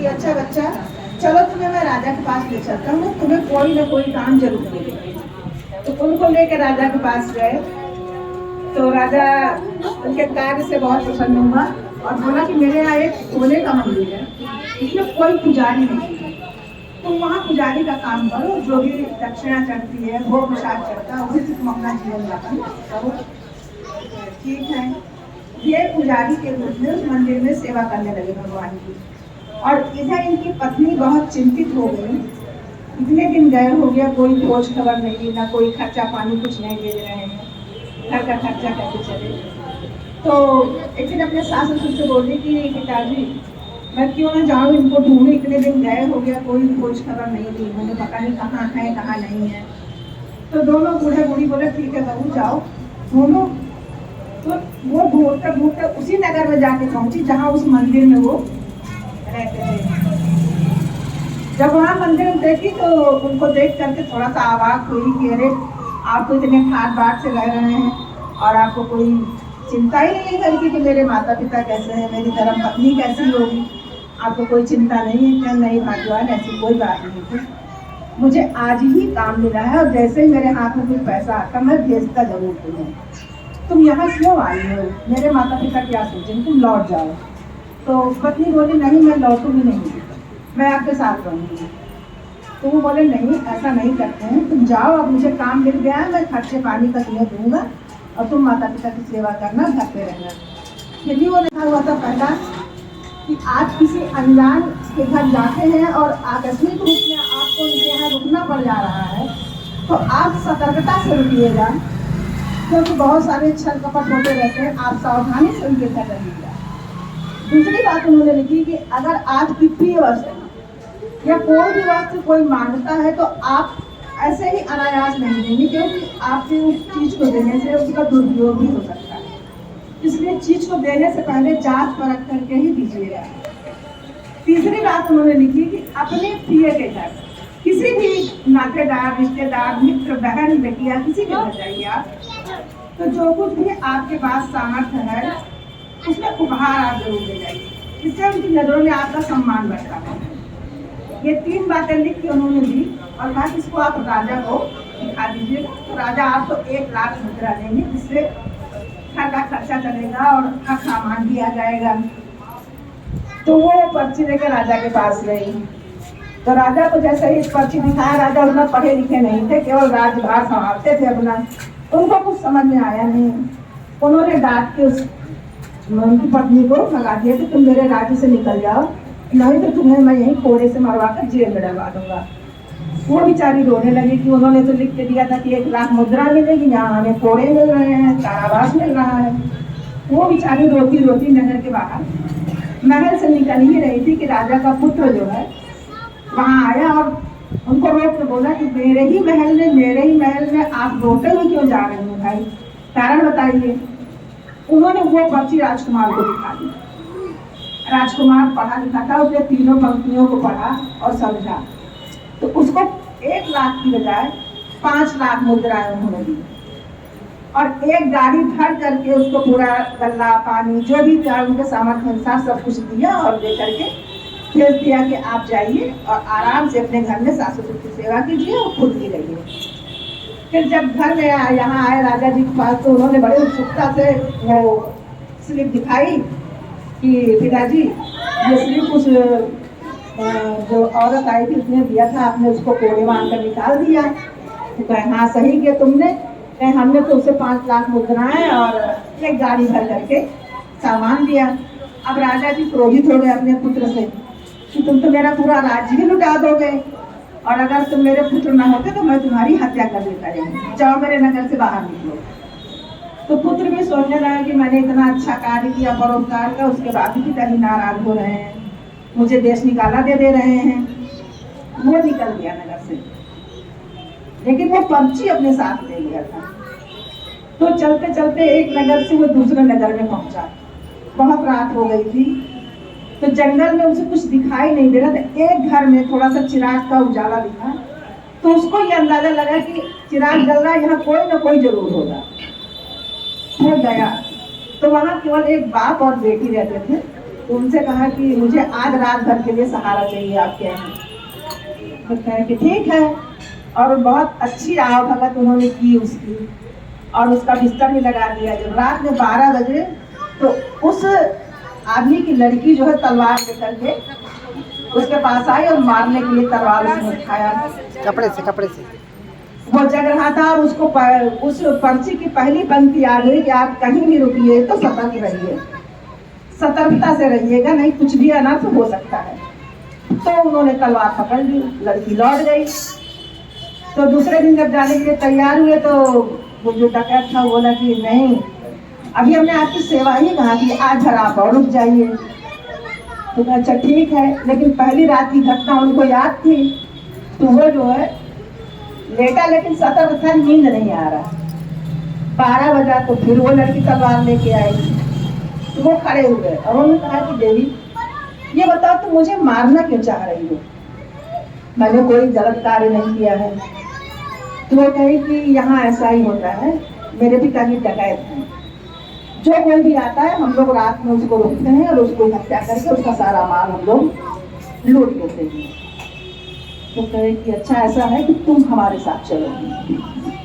कि अच्छा बच्चा, चलो तुम्हें मैं राजा के पास ले चलता हूँ, तुम्हें कोई ना कोई काम जरूर मिलेगा। तो उनको लेकर राजा के पास गए। तो राजा उनके कार्य से बहुत प्रसन्न हुआ और बोला कि मेरे यहाँ एक सोने का मंदिर है, इसमें कोई पुजारी नहीं है, तुम वहाँ पुजारी का काम करो, जो भी दक्षिणा चढ़ती है, भोग प्रसाद चढ़ता है, उसी से तुम अपना जीवन यापन करो। ठीक है। ये पुजारी के रूप में उस मंदिर में सेवा करने लगे भगवान की। और इधर इनकी पत्नी बहुत चिंतित हो गई, इतने दिन गए हो गया, कोई खोज खबर नहीं, ना कोई खर्चा पानी कुछ नहीं दे रहे हैं, घर का खर्चा कैसे चले। तो एक दिन अपने सास ससुर से बोली कि पिताजी मैं क्यों ना जाऊँ इनको ढूंढने, इतने दिन गए हो गया, कोई खोज खबर नहीं दी, मुझे पता नहीं कहाँ है कहाँ नहीं है। तो दोनों बूढ़े बूढ़ी बोले ठीक है बहू जाओ ढूंढो। तो वो ढूंढते ढूंढते उसी नगर में जाके पहुंची जहाँ उस मंदिर में वो रहते थे। जब वहाँ मंदिर में देखी तो उनको देख करके थोड़ा सा अवाक हुई कि अरे आप तो इतने ठाट बाट से रह रहे हैं और आपको कोई चिंता ही नहीं है करके कि मेरे माता पिता कैसे हैं, मेरी धर्म पत्नी कैसी होगी, आपको कोई चिंता नहीं है क्या? नहीं भाग्यवान, ऐसी कोई बात नहीं थी, मुझे आज ही काम मिला है और जैसे ही मेरे हाथ में कुछ पैसा आता मैं भेजता जरूर तुम्हें, तुम यहाँ क्यों आई हो, मेरे माता पिता क्या सोचेंगे, तुम लौट जाओ। तो पत्नी बोली नहीं मैं लौटूंगी नहीं, मैं आपके साथ रहूँगी। तो वो बोले नहीं ऐसा नहीं करते हैं, तुम जाओ, अब मुझे काम मिल गया है, मैं खर्चे पानी का तुम्हें दूंगा और तुम माता पिता की सेवा करना, घर पे रहना। फिर भी वो लिखा हुआ था पहला कि आप किसी अनजान के घर जाते हैं और आकस्मिक रूप में आपको उनके यहाँ रुकना पड़ जा रहा है, तो आप सतर्कता से रुकिएगा, क्योंकि बहुत सारे छल कपट होते रहते हैं, आप सावधानी से उनके घर रहिएगा। दूसरी बात उन्होंने लिखी कि अगर आपकी प्रिय वस्तु या कोई भी वस्तु कोई मांगता है तो आप ऐसे ही अनायास नहीं देंगे, क्योंकि आपके उस चीज को देने से उसका दुरुपयोग भी हो सकता है, इसलिए चीज को देने से पहले जांच परख करके ही दीजिएगा। तीसरी बात उन्होंने लिखी कि अपने प्रिय के घर, किसी भी नातेदार रिश्तेदार मित्र बहन बेटिया किसी के घर जाइए आप, तो जो कुछ भी आपके पास सामर्थ्य है उसमें उपहार आप जरूर ले जाइए, इससे उनकी नजरों में आपका सम्मान बढ़ता है। ये तीन बातें लिख के उन्होंने दी और कहा इसको आप राजा को दिखा दीजिएगा, तो राजा आपको 1 लाख मुद्रा देंगे, जिससे घर का खर्चा चलेगा और हर सामान दिया जाएगा। तो वो पर्ची लेकर राजा के पास गई। तो राजा को जैसे ही पर्ची दिखाया, राजा उतना पढ़े लिखे नहीं थे, केवल राजभार संभालते थे अपना, उनको कुछ समझ में आया नहीं। उन्होंने डांट के उनकी पत्नी को लगा दिया कि तुम मेरे राज्य से निकल जाओ, नहीं तो तुम्हें मैं यहीं कोड़े से मरवा कर जेल में डलवा दूंगा। वो बेचारी रोने लगी कि उन्होंने तो लिख के दिया था कि 1 लाख मुद्रा मिलेगी, यहाँ हमें कोड़े मिल रहे हैं, कारावास मिल रहा है। वो बेचारी रोती रोती नगर के बाहर महल से निकल ही रही थी कि राजा का पुत्र जो है वहाँ आया और उनको रोक के बोला कि मेरे ही महल में आप रोते हुए क्यों जा रहे हो भाई, कारण बताइए। उन्होंने वो पर्ची राजकुमार को दिखा दी। राजकुमार पढ़ा लिखा था, उसने तीनों पंक्तियों को पढ़ा और समझा, तो उसको 1 लाख की बजाय 5 लाख मुद्राएं उन्होंने दी और एक गाड़ी भर करके उसको पूरा गल्ला पानी जो भी था उनके सामर्थ्य अनुसार सब कुछ दिया और दे करके भेज दिया कि आप जाइए और आराम से अपने घर में सास ससुर की सेवा कीजिए और खुद भी रहिए। फिर जब घर में यहाँ आए राजा जी के पास, तो उन्होंने बड़े उत्सुकता से वो स्लिप दिखाई कि पिताजी ये स्लिप उस जो औरत आई थी उसने दिया था, आपने उसको कोड़े बांध कर निकाल दिया। तो कहे हाँ सही किया तुमने, कहे हमने तो उसे 5 लाख मुद्राएं और एक गाड़ी भर करके सामान दिया। अब राजा जी क्रोधित हो गए अपने पुत्र से कि तुम तो मेरा पूरा राज्य ही लुटा दोगे और अगर तुम मेरे पुत्र न होते तो मैं तुम्हारी हत्या कर देता, जाओ मेरे नगर से बाहर निकलो। तो पुत्र भी सोचने लगा कि मैंने इतना अच्छा कार्य किया परोपकार का, उसके बाद भी पिताजी नाराज हो रहे हैं, मुझे देश निकाला दे रहे हैं। वो निकल गया नगर से, लेकिन वो पर्ची अपने साथ ले गया था। तो चलते चलते एक नगर से वो दूसरे नगर में पहुंचा, बहुत रात हो गई थी, तो जंगल में उसे कुछ दिखाई नहीं दे रहा था। एक घर में थोड़ा सा चिराग का उजाला दिखा, तो उसको ये अंदाजा लगा कि चिराग जल रहा है, यहाँ कोई ना कोई जरूर होगा। वो गया तो वहाँ केवल एक बाप और बेटी रहते थे। तो उनसे कहा कि मुझे आज रात भर के लिए सहारा चाहिए आपके यहाँ। तो कहे कि ठीक है, और बहुत अच्छी आव भगत उन्होंने की उसकी, और उसका बिस्तर भी लगा दिया। जब रात में 12 बजे तो उस आदमी की लड़की जो है तलवार लेकर के उसके पास आई और मारने के लिए तलवार उसने उठाया। कपड़े से वो जग रहा था और उसको उस पर्ची की पहली पंक्ति आ गई कि आप कहीं भी रुकिए तो सतर्क रहिए, सतर्कता से रहिएगा, नहीं कुछ भी अनर्थ हो सकता है। तो उन्होंने तलवार पकड़ ली, लड़की लौट गई। तो दूसरे दिन जब जाने के लिए तैयार हुए तो वो जो डकैत था बोला कि नहीं, अभी हमने आपकी सेवा ही कहा कि आज भर आप और रुक जाइए। तो अच्छा ठीक है, लेकिन पहली रात की घटना उनको याद थी। तो वो जो है लेटा, लेकिन सतर्क था, नींद नहीं आ रहा। 12 बजा तो फिर वो लड़की तलवार लेके आई। तो वो खड़े हुए और उन्होंने कहा कि देवी ये बताओ तुम मुझे मारना क्यों चाह रही हो, मैंने कोई गलत कार्य नहीं किया है। तो वो कही कि यहाँ ऐसा ही होता है, मेरे पिताजी डकैत हैं, जो कोई भी आता है हम लोग रात में उसको रोकते हैं और उसको हत्या करके उसका सारा माल हम लोग लूट लेते हैं। तो कहे कि अच्छा ऐसा है कि तुम हमारे साथ चलोगी।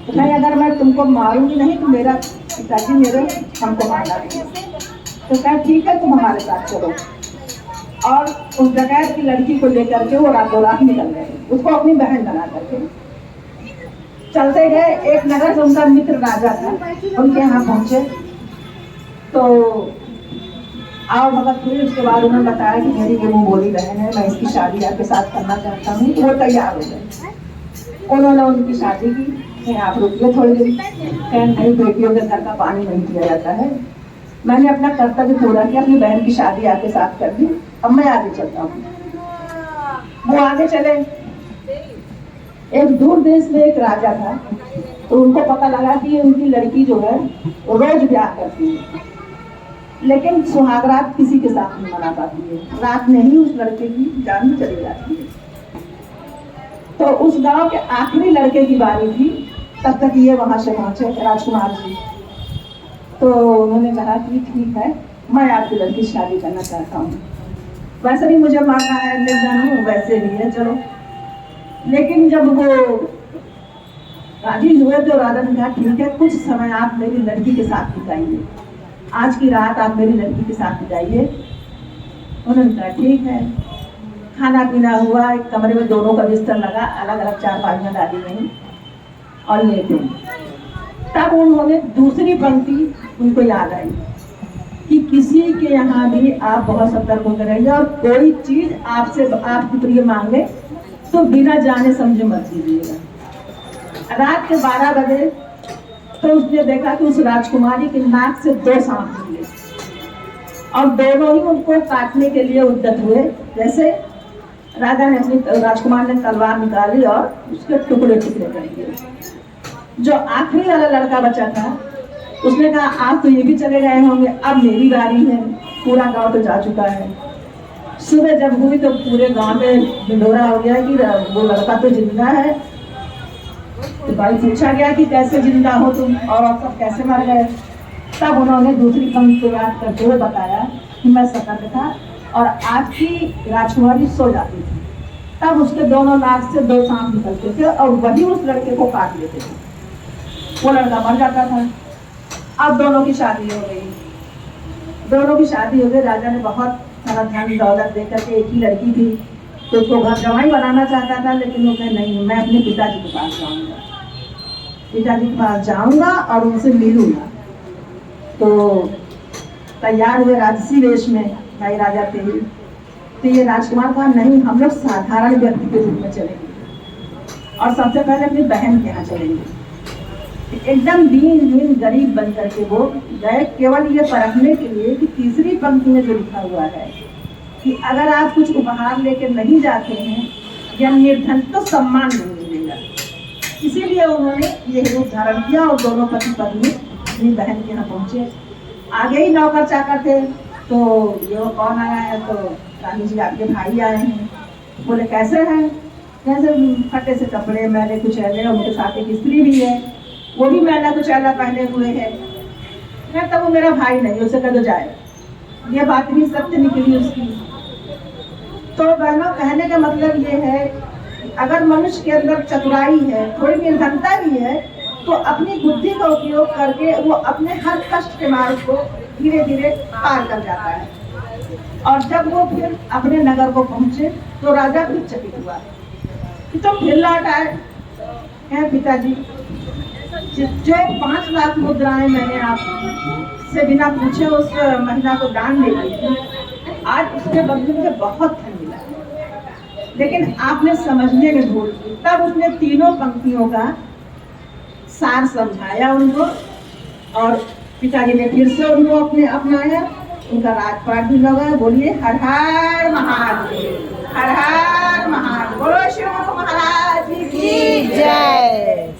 तो कहे अगर मैं तुमको मारूंगी नहीं तो मेरा पिताजी मेरे हमको मारना देंगे। तो कहे ठीक है, तुम हमारे साथ चलो। और उस डकैत की लड़की को लेकर के वो रातों रात निकल गए, उसको अपनी बहन बना करके चलते गए। एक नगर से उनका मित्र राजा था, उनके यहाँ पहुंचे तो आओ भगत हुई। उसके बाद उन्होंने बताया कि मेरी ये बोली बहन है, मैं इसकी शादी आपके साथ करना चाहता हूँ। वो तैयार हो गए, उन्होंने उनकी शादी की। आप रुकिए थोड़ी देर, नहीं बेटियों के घर का पानी नहीं किया जाता है, मैंने अपना कर्तव्य पूरा किया, अपनी बहन की शादी आपके साथ कर दी, अब मैं आगे चलता हूँ। वो आगे चले। एक दूर देश में एक राजा था, तो उनको पता लगा कि उनकी लड़की जो है वो रोज ब्याह करती है, लेकिन सुहागरात किसी के साथ नहीं मना पाती है। रात में ही उस लड़के की जान चली जाती है। तो उस गांव के आखिरी लड़के की बारी थी, तब तक ये वहां से पहुंचे राजकुमार जी। तो उन्होंने कहा कि ठीक है, मैं आपकी लड़की से शादी करना चाहता हूँ, वैसे भी मुझे मारना है, निर्धन हूँ, वैसे भी है, चलो। लेकिन जब वो राजी हुए तो राजा ने कहा ठीक है, कुछ समय आप मेरी लड़की के साथ बिताइए, आज की रात आप मेरी लड़की के साथ बिताइए। उन्होंने कहा ठीक है। खाना पीना हुआ, एक कमरे में दोनों का बिस्तर लगा, अलग अलग चारपाइयां डाली गई और लेटे। तब उन्होंने दूसरी पंक्ति उनको याद आई कि किसी के यहाँ भी आप बहुत सतर्क होकर रहिए और कोई चीज आपसे आपकी प्रिय मांगे तो बिना जाने समझे मत दीजिएगा। रात के 12 बजे तो उसने देखा कि उस राजकुमारी के नाक से 2 सांप निकले और दोनों ही उनको काटने के लिए उद्यत हुए। जैसे राजा ने अपनी राजकुमार ने तलवार निकाली और उसके टुकड़े टुकड़े कर दिए। जो आखिरी वाला लड़का बचा था उसने कहा आप तो ये भी चले गए होंगे, अब मेरी बारी है, पूरा गांव तो जा चुका है। सुबह जब हुई तो पूरे गांव में ढिंढोरा हो गया कि वो लड़का तो जिंदा है। तो भाई पूछा गया कि कैसे जिंदा हो तुम और आप सब कैसे मर गए। तब उन्होंने दूसरी पंक्ति को याद करते हुए बताया कि मैं सतर्क था और आपकी राजकुमारी सो जाती थी, तब उसके दोनों नाक से 2 सांप निकलते थे और वही उस लड़के को काट लेते थे, वो लड़का मर जाता था। अब दोनों की शादी हो गई, दोनों की शादी हो गई। राजा ने बहुत सारा धन दौलत देकर के, एक ही लड़की थी तो उसको घर जमाई बनाना चाहता था, लेकिन वो कहे नहीं, मैं अपने पिताजी के पास जाऊंगा, पिताजी के पास जाऊंगा और उनसे मिलूंगा। तो तैयार हुए राजसी वेश में भाई राजा थे। तो ये राजकुमार कहा नहीं, हम लोग साधारण व्यक्ति के रूप में चलेंगे और सबसे पहले अपनी बहन के यहाँ चलेंगे। एकदम दीन गरीब बन करके वो गए, केवल ये परखने के लिए कि तीसरी पंक्ति में जो लिखा हुआ है कि अगर आप कुछ उपहार लेकर नहीं जाते हैं या निर्धन तो सम्मान नहीं मिलेगा। इसीलिए उन्होंने ये रूप धारण किया और दोनों पति पत्नी अपनी बहन के यहाँ पहुंचे। आगे ही नौकर चाकर थे तो ये कौन आया है, तो रानी जी आपके भाई आए हैं। बोले कैसे हैं? कैसे? फटे से कपड़े, मैले कुचैले, और उनके साथ एक स्त्री भी है, वो भी मैला कुचैला पहने हुए है। तब वो मेरा भाई नहीं, उसे कह दो जाए। ये बात भी सत्य निकली उसकी। तो बहनों, कहने का मतलब ये है, अगर मनुष्य के अंदर चतुराई है, थोड़ी निर्धनता भी है, तो अपनी बुद्धि का उपयोग करके वो अपने हर कष्ट के मार्ग को धीरे धीरे पार कर जाता है। और जब वो फिर अपने नगर को पहुंचे तो राजा भी चकित हुआ कि तुम फिर लौट आए हैं पिताजी। जो 5 लाख मुद्राएं मैंने आपसे बिना पूछे उस महिला को दान दे दी थी, आज उसके बदले मुझे बहुत धन मिला, लेकिन आपने समझने में भूल की। तब उसने तीनों पंक्तियों का सार समझाया उनको, और पिताजी ने फिर से उनको अपने अपनाया, उनका राजपाट भी लगा। बोलिए हर हर महादेव, हर हर महादेव। बोलो शिव महाराज की जय।